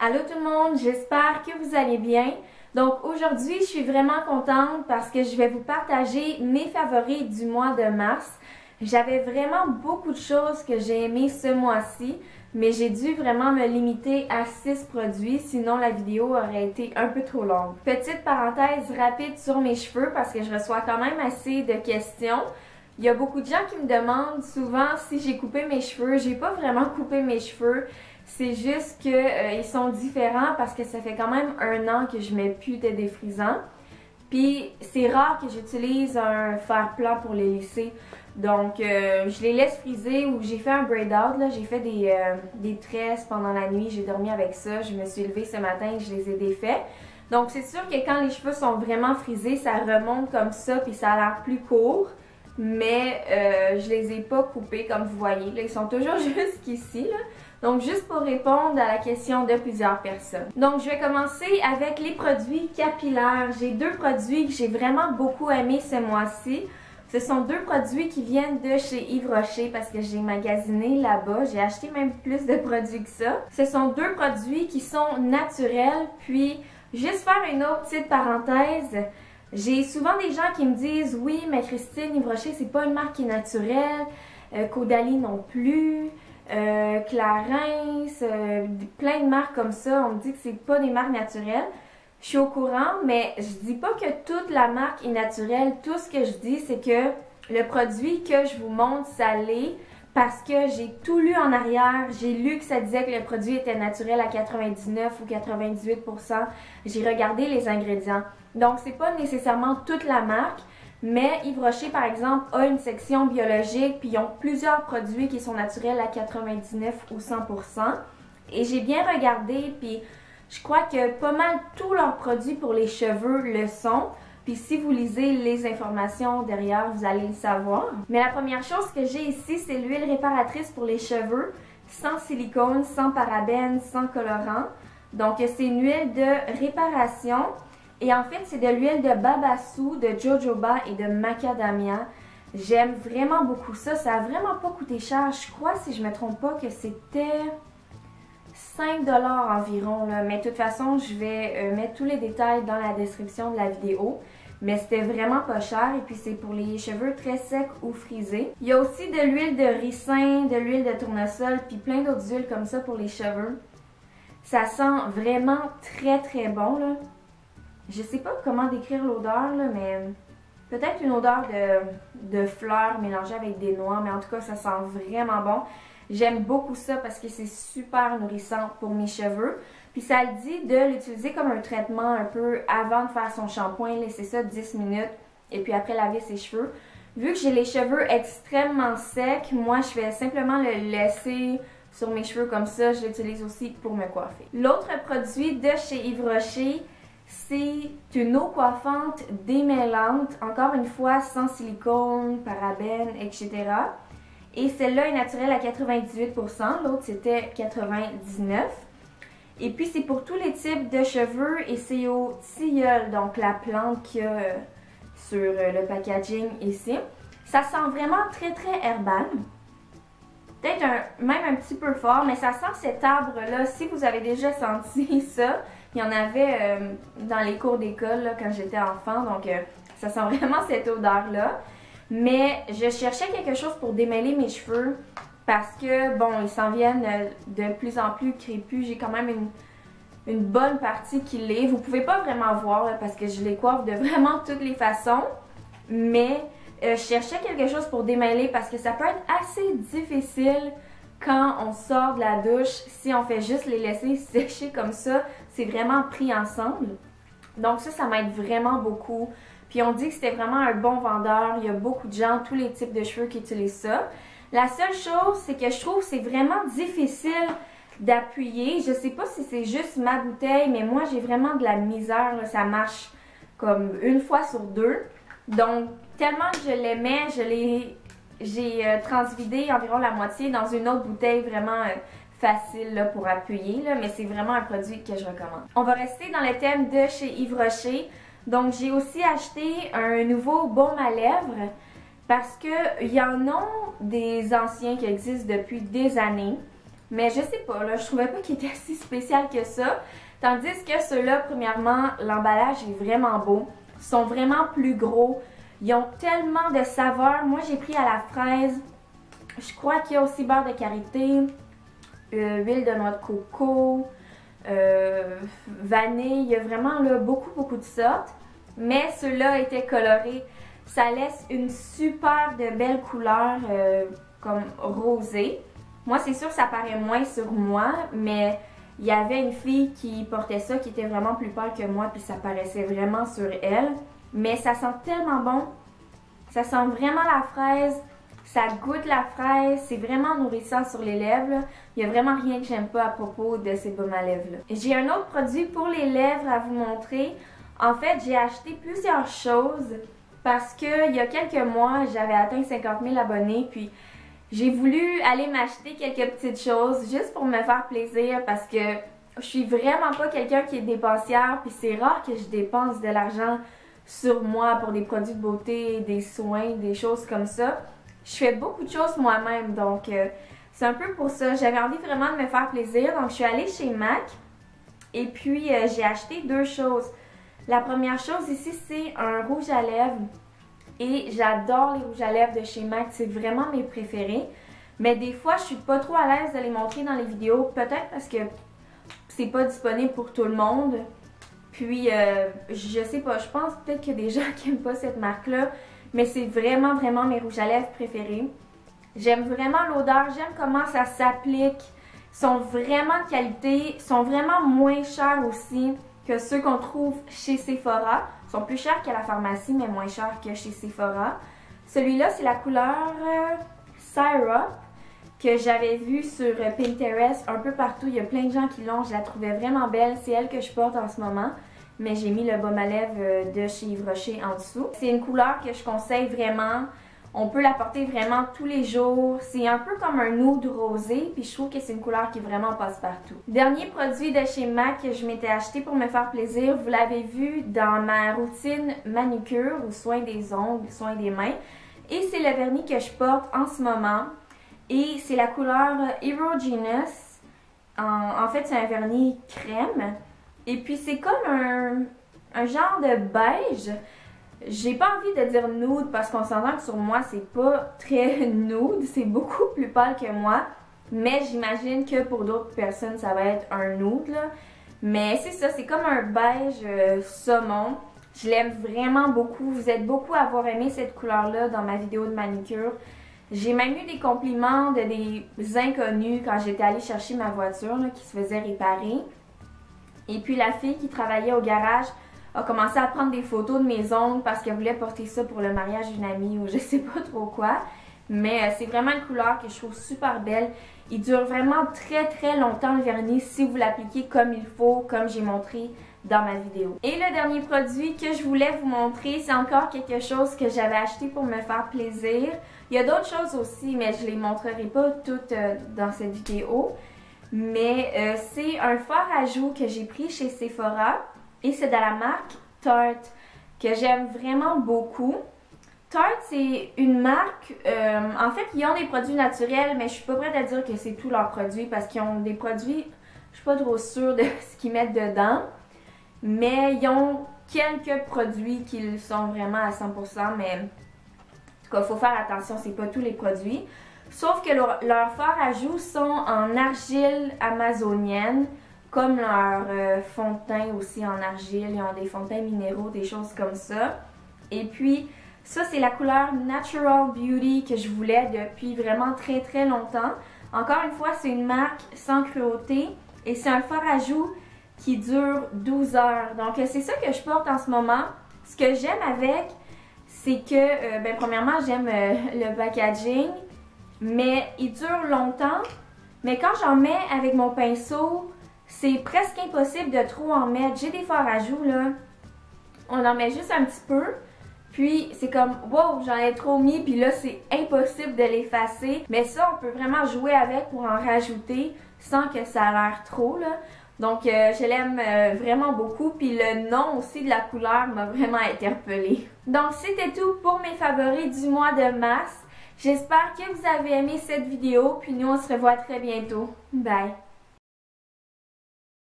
Allô tout le monde, j'espère que vous allez bien. Donc aujourd'hui, je suis vraiment contente parce que je vais vous partager mes favoris du mois de mars. J'avais vraiment beaucoup de choses que j'ai aimées ce mois-ci, mais j'ai dû vraiment me limiter à 6 produits, sinon la vidéo aurait été un peu trop longue. Petite parenthèse rapide sur mes cheveux parce que je reçois quand même assez de questions. Il y a beaucoup de gens qui me demandent souvent si j'ai coupé mes cheveux. J'ai pas vraiment coupé mes cheveux. C'est juste que ils sont différents parce que ça fait quand même 1 an que je mets plus de défrisant. Puis c'est rare que j'utilise un fer plat pour les lisser. Donc je les laisse friser ou j'ai fait un braid out. J'ai fait des tresses pendant la nuit. J'ai dormi avec ça. Je me suis levée ce matin et je les ai défaits. Donc c'est sûr que quand les cheveux sont vraiment frisés, ça remonte comme ça puis ça a l'air plus court. Mais je les ai pas coupés comme vous voyez. Là, ils sont toujours jusqu'ici. Donc, juste pour répondre à la question de plusieurs personnes. Donc, je vais commencer avec les produits capillaires. J'ai 2 produits que j'ai vraiment beaucoup aimés ce mois-ci. Ce sont 2 produits qui viennent de chez Yves Rocher parce que j'ai magasiné là-bas. J'ai acheté même plus de produits que ça. Ce sont 2 produits qui sont naturels. Puis, juste faire une autre petite parenthèse. J'ai souvent des gens qui me disent « Oui, mais Christine, Yves Rocher, c'est pas une marque qui est naturelle. Caudalie non plus. » Clarins, plein de marques comme ça, on me dit que c'est pas des marques naturelles. Je suis au courant, mais je dis pas que toute la marque est naturelle. Tout ce que je dis, c'est que le produit que je vous montre, ça l'est parce que j'ai tout lu en arrière. J'ai lu que ça disait que le produit était naturel à 99 ou 98%. J'ai regardé les ingrédients. Donc, c'est pas nécessairement toute la marque. Mais Yves Rocher, par exemple, a une section biologique, puis ils ont plusieurs produits qui sont naturels à 99 ou 100%. Et j'ai bien regardé, puis je crois que pas mal tous leurs produits pour les cheveux le sont. Puis si vous lisez les informations derrière, vous allez le savoir. Mais la première chose que j'ai ici, c'est l'huile réparatrice pour les cheveux, sans silicone, sans parabènes, sans colorant. Donc c'est une huile de réparation. Et en fait, c'est de l'huile de babassu, de jojoba et de macadamia. J'aime vraiment beaucoup ça. Ça a vraiment pas coûté cher. Je crois, si je me trompe pas, que c'était 5 $ environ. Là. Mais de toute façon, je vais mettre tous les détails dans la description de la vidéo. Mais c'était vraiment pas cher. Et puis, c'est pour les cheveux très secs ou frisés. Il y a aussi de l'huile de ricin, de l'huile de tournesol, puis plein d'autres huiles comme ça pour les cheveux. Ça sent vraiment très très bon, là. Je sais pas comment décrire l'odeur, mais peut-être une odeur de fleurs mélangée avec des noix, mais en tout cas, ça sent vraiment bon. J'aime beaucoup ça parce que c'est super nourrissant pour mes cheveux. Puis ça le dit de l'utiliser comme un traitement un peu avant de faire son shampoing, laisser ça 10 minutes et puis après laver ses cheveux. Vu que j'ai les cheveux extrêmement secs, moi je vais simplement le laisser sur mes cheveux comme ça. Je l'utilise aussi pour me coiffer. L'autre produit de chez Yves Rocher, c'est une eau coiffante démêlante, encore une fois sans silicone, parabènes, etc. Et celle-là est naturelle à 98%, l'autre c'était 99%. Et puis c'est pour tous les types de cheveux et c'est au tilleul, donc la plante qu'il y a sur le packaging ici. Ça sent vraiment très très herbal. Peut-être même un petit peu fort, mais ça sent cet arbre-là. Si vous avez déjà senti ça, il y en avait dans les cours d'école quand j'étais enfant, donc ça sent vraiment cette odeur-là. Mais je cherchais quelque chose pour démêler mes cheveux parce que, bon, ils s'en viennent de plus en plus crépus. J'ai quand même une bonne partie qui l'est. Vous pouvez pas vraiment voir là, parce que je les coiffe de vraiment toutes les façons, mais je cherchais quelque chose pour démêler parce que ça peut être assez difficile quand on sort de la douche. Si on fait juste les laisser sécher comme ça, c'est vraiment pris ensemble. Donc ça m'aide vraiment beaucoup. Puis on dit que c'était vraiment un bon vendeur. Il y a beaucoup de gens, tous les types de cheveux qui utilisent ça. La seule chose, c'est que je trouve que c'est vraiment difficile d'appuyer. Je sais pas si c'est juste ma bouteille, mais moi j'ai vraiment de la misère. Là. Ça marche comme 1 fois sur 2. Donc tellement que je l'aimais, j'ai transvidé environ la moitié dans une autre bouteille vraiment facile là, pour appuyer, là, mais c'est vraiment un produit que je recommande. On va rester dans le thème de chez Yves Rocher. Donc j'ai aussi acheté un nouveau baume à lèvres parce qu'il y en a des anciens qui existent depuis des années. Mais je sais pas, là, je trouvais pas qu'il était si spécial que ça. Tandis que ceux-là, premièrement, l'emballage est vraiment beau. Ils sont vraiment plus gros. Ils ont tellement de saveurs. Moi, j'ai pris à la fraise. Je crois qu'il y a aussi beurre de karité, huile de noix de coco, vanille. Il y a vraiment là, beaucoup de sortes. Mais ceux-là étaient colorés. Ça laisse une super de belle couleur comme rosée. Moi, c'est sûr que ça paraît moins sur moi, mais il y avait une fille qui portait ça, qui était vraiment plus pâle que moi, puis ça paraissait vraiment sur elle. Mais ça sent tellement bon. Ça sent vraiment la fraise. Ça goûte la fraise. C'est vraiment nourrissant sur les lèvres, là. Il n'y a vraiment rien que j'aime pas à propos de ces baumes à lèvres-là. J'ai un autre produit pour les lèvres à vous montrer. En fait, j'ai acheté plusieurs choses parce que il y a quelques mois, j'avais atteint 50 000 abonnés, puis j'ai voulu aller m'acheter quelques petites choses juste pour me faire plaisir parce que je suis vraiment pas quelqu'un qui est dépensière, puis c'est rare que je dépense de l'argent sur moi pour des produits de beauté, des soins, des choses comme ça. Je fais beaucoup de choses moi-même, donc c'est un peu pour ça. J'avais envie vraiment de me faire plaisir, donc je suis allée chez MAC et puis j'ai acheté deux choses. La première chose ici, c'est un rouge à lèvres. Et j'adore les rouges à lèvres de chez MAC, c'est vraiment mes préférés. Mais des fois, je suis pas trop à l'aise de les montrer dans les vidéos, peut-être parce que c'est pas disponible pour tout le monde. Puis, je sais pas, je pense peut-être qu'il y a des gens qui aiment pas cette marque-là, mais c'est vraiment mes rouges à lèvres préférés. J'aime vraiment l'odeur, j'aime comment ça s'applique. Ils sont vraiment de qualité, sont vraiment moins chers aussi que ceux qu'on trouve chez Sephora. Ils sont plus chers qu'à la pharmacie, mais moins chers que chez Sephora. Celui-là, c'est la couleur Syrup que j'avais vue sur Pinterest un peu partout. Il y a plein de gens qui l'ont. Je la trouvais vraiment belle. C'est elle que je porte en ce moment. Mais j'ai mis le baume à lèvres de chez Yves Rocher en dessous. C'est une couleur que je conseille vraiment. On peut la porter vraiment tous les jours. C'est un peu comme un nude rosé, puis je trouve que c'est une couleur qui vraiment passe partout. Dernier produit de chez MAC que je m'étais acheté pour me faire plaisir, vous l'avez vu dans ma routine manucure ou soin des ongles, soin des mains. Et c'est le vernis que je porte en ce moment. Et c'est la couleur Erogenous. En fait, c'est un vernis crème. Et puis c'est comme un genre de beige. J'ai pas envie de dire nude parce qu'on s'entend que sur moi c'est pas très nude, c'est beaucoup plus pâle que moi. Mais j'imagine que pour d'autres personnes ça va être un nude là. Mais c'est ça, c'est comme un beige saumon. Je l'aime vraiment beaucoup. Vous êtes beaucoup à avoir aimé cette couleur là dans ma vidéo de manucure. J'ai même eu des compliments de des inconnus quand j'étais allée chercher ma voiture là, qui se faisait réparer. Et puis la fille qui travaillait au garage a commencé à prendre des photos de mes ongles parce qu'elle voulait porter ça pour le mariage d'une amie ou je sais pas trop quoi. Mais c'est vraiment une couleur que je trouve super belle. Il dure vraiment très longtemps le vernis si vous l'appliquez comme il faut, comme j'ai montré dans ma vidéo. Et le dernier produit que je voulais vous montrer, c'est encore quelque chose que j'avais acheté pour me faire plaisir. Il y a d'autres choses aussi, mais je les montrerai pas toutes dans cette vidéo. Mais c'est un fard à joues que j'ai pris chez Sephora. Et c'est de la marque Tarte, que j'aime vraiment beaucoup. Tarte, c'est une marque, en fait, ils ont des produits naturels, mais je suis pas prête à dire que c'est tous leurs produits, parce qu'ils ont des produits, je suis pas trop sûre de ce qu'ils mettent dedans. Mais ils ont quelques produits qui sont vraiment à 100%, mais en tout cas, il faut faire attention, c'est pas tous les produits. Sauf que leurs fards à joues sont en argile amazonienne, comme leur fond de teint aussi en argile. Ils ont des fonds de teint minéraux, des choses comme ça. Et puis, ça c'est la couleur Natural Beauty que je voulais depuis vraiment très longtemps. Encore une fois, c'est une marque sans cruauté et c'est un fard à joues qui dure 12 heures. Donc, c'est ça que je porte en ce moment. Ce que j'aime avec, c'est que, premièrement, j'aime le packaging, mais il dure longtemps. Mais quand j'en mets avec mon pinceau, c'est presque impossible de trop en mettre. J'ai des fards à joues, là. On en met juste un petit peu. Puis, c'est comme, wow, j'en ai trop mis. Puis là, c'est impossible de l'effacer. Mais ça, on peut vraiment jouer avec pour en rajouter sans que ça a l'air trop, là. Donc, je l'aime vraiment beaucoup. Puis le nom aussi de la couleur m'a vraiment interpellée. Donc, c'était tout pour mes favoris du mois de mars. J'espère que vous avez aimé cette vidéo, puis nous on se revoit très bientôt. Bye!